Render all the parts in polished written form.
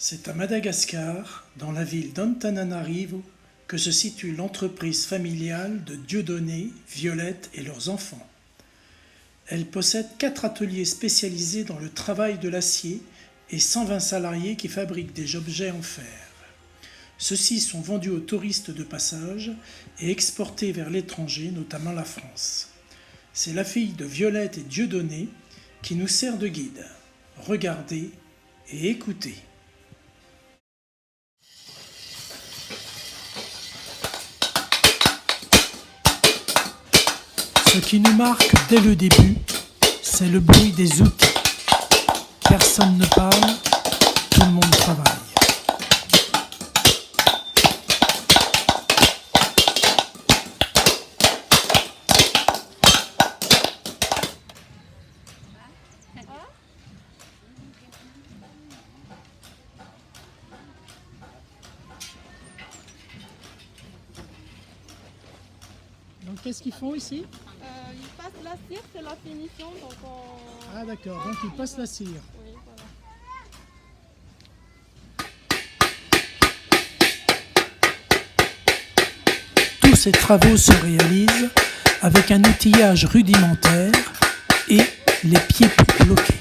C'est à Madagascar, dans la ville d'Antananarivo, que se situe l'entreprise familiale de Dieudonné, Violette et leurs enfants. Elle possède 4 ateliers spécialisés dans le travail de l'acier et 120 salariés qui fabriquent des objets en fer. Ceux-ci sont vendus aux touristes de passage et exportés vers l'étranger, notamment la France. C'est la fille de Violette et Dieudonné qui nous sert de guide. Regardez et écoutez. Ce qui nous marque dès le début, c'est le bruit des outils. Personne ne parle, tout le monde travaille. Donc qu'est-ce qu'ils font ici? Ils passent la cire, c'est la finition, donc on... Ah d'accord, donc ils passent la cire. Oui, voilà. Tous ces travaux se réalisent avec un outillage rudimentaire et les pieds bloqués.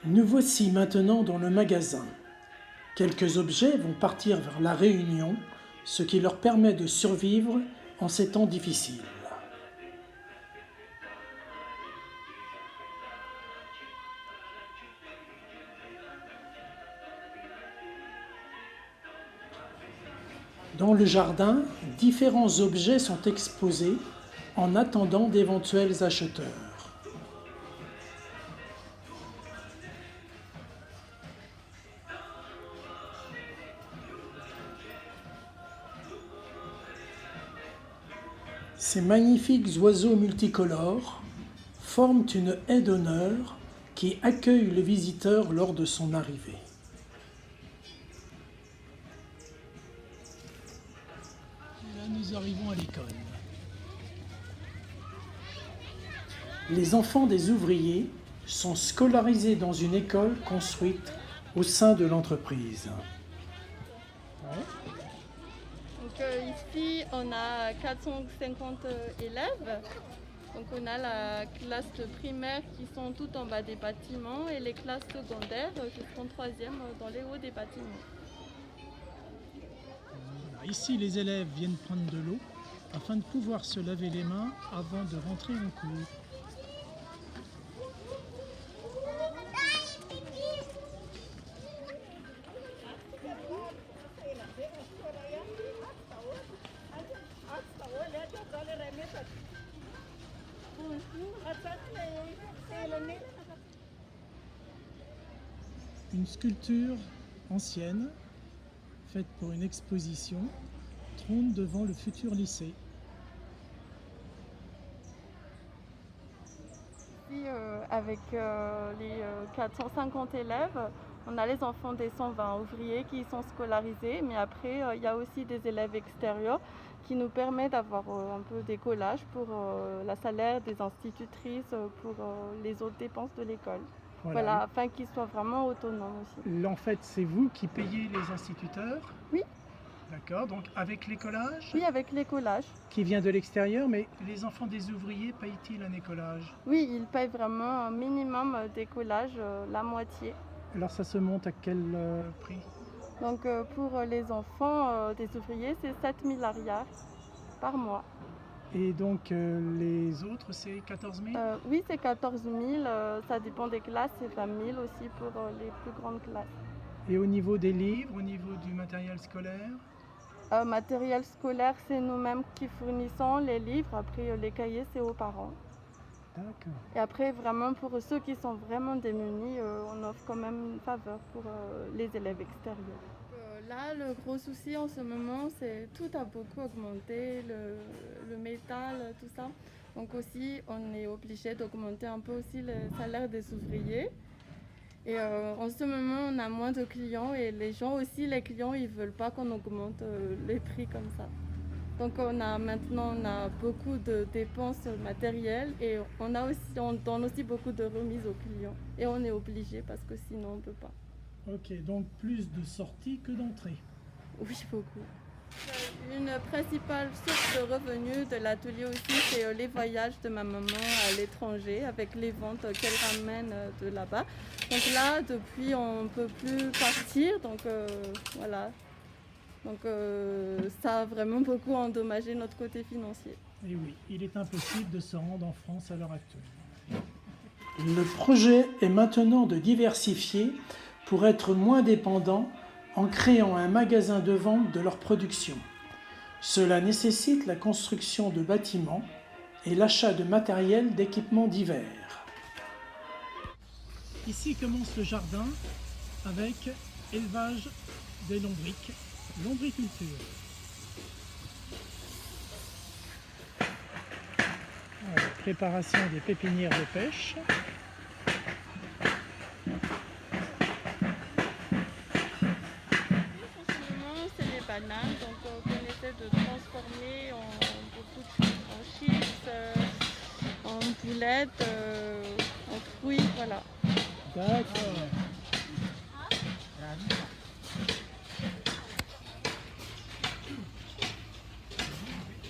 Nous voici maintenant dans le magasin. Quelques objets vont partir vers la Réunion, ce qui leur permet de survivre en ces temps difficiles. Dans le jardin, différents objets sont exposés en attendant d'éventuels acheteurs. Ces magnifiques oiseaux multicolores forment une haie d'honneur qui accueille le visiteur lors de son arrivée. Et là, nous arrivons à l'école. Les enfants des ouvriers sont scolarisés dans une école construite au sein de l'entreprise. Donc ici, on a 450 élèves. Donc on a la classe primaire qui sont tout en bas des bâtiments et les classes secondaires qui sont troisième dans les hauts des bâtiments. Ici, les élèves viennent prendre de l'eau afin de pouvoir se laver les mains avant de rentrer en cours. Une sculpture ancienne, faite pour une exposition, trône devant le futur lycée. Ici, avec les 450 élèves, on a les enfants des 120 ouvriers qui sont scolarisés, mais après, il y a aussi des élèves extérieurs qui nous permettent d'avoir un peu des collages pour la salaire des institutrices, pour les autres dépenses de l'école. Voilà, afin qu'ils soient vraiment autonomes aussi. En fait, c'est vous qui payez les instituteurs? Oui. D'accord, donc avec les collages? Oui, avec les collages. Qui vient de l'extérieur, mais les enfants des ouvriers payent-ils un écolage? Oui, ils payent vraiment un minimum des collages, la moitié. Alors ça se monte à quel prix? Donc pour les enfants des ouvriers, c'est 7 000 arrières par mois. Et donc les autres, c'est 14 000? Oui, c'est 14 000, ça dépend des classes, c'est 20 000 aussi pour les plus grandes classes. Et au niveau des livres, au niveau du matériel scolaire? Matériel scolaire, c'est nous-mêmes qui fournissons les livres. Après, les cahiers, c'est aux parents. D'accord. Et après, vraiment, pour ceux qui sont vraiment démunis, on offre quand même une faveur pour les élèves extérieurs. Là, le gros souci en ce moment, c'est tout a beaucoup augmenté, le métal, tout ça. Donc aussi, on est obligé d'augmenter un peu aussi le salaire des ouvriers. Et en ce moment, on a moins de clients et les gens aussi, les clients, ils veulent pas qu'on augmente les prix comme ça. Donc maintenant on a beaucoup de dépenses matérielles et on donne aussi beaucoup de remises aux clients. Et on est obligé parce que sinon on ne peut pas. Ok, donc plus de sorties que d'entrées. Oui, beaucoup. Une principale source de revenus de l'atelier aussi, c'est les voyages de ma maman à l'étranger avec les ventes qu'elle ramène de là-bas. Donc là, depuis, on ne peut plus partir, donc voilà. Donc ça a vraiment beaucoup endommagé notre côté financier. Et oui, il est impossible de se rendre en France à l'heure actuelle. Le projet est maintenant de diversifier pour être moins dépendant en créant un magasin de vente de leur production. Cela nécessite la construction de bâtiments et l'achat de matériel d'équipements divers. Ici commence le jardin avec élevage des lombriques, lombriculture. Voilà, préparation des pépinières de pêche. Bananes, donc on essaie de transformer en beaucoup de choses, en chips, en boulettes, en fruits, voilà. D'accord.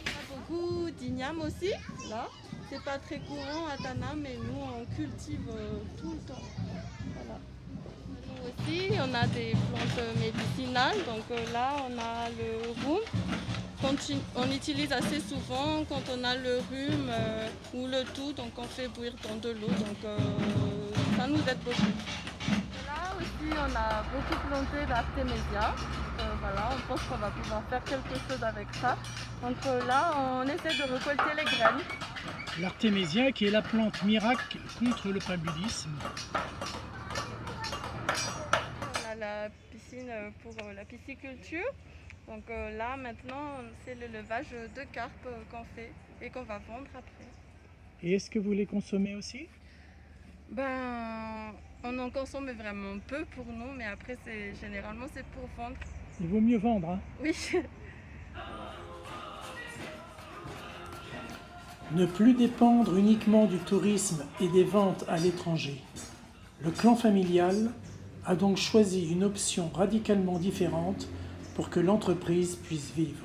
On a beaucoup d'igname aussi, là. C'est pas très courant à Tana, mais nous on cultive tout le temps. Voilà. Nous aussi, on a des plantes médicinales, donc là on a le rhum. On utilise assez souvent quand on a le rhume ou le toux, donc on fait bouillir dans de l'eau, donc ça nous aide beaucoup. Là aussi on a beaucoup planté d'artémisia, voilà, on pense qu'on va pouvoir faire quelque chose avec ça. Donc là on essaie de récolter les graines. L'artémisia qui est la plante miracle contre le paludisme. On a la piscine pour la pisciculture. Donc là maintenant c'est le levage de carpes qu'on fait et qu'on va vendre après. Et est-ce que vous les consommez aussi? Ben on en consomme vraiment peu pour nous, mais après généralement c'est pour vendre. Il vaut mieux vendre, hein? Oui. Ne plus dépendre uniquement du tourisme et des ventes à l'étranger. Le clan familial a donc choisi une option radicalement différente pour que l'entreprise puisse vivre.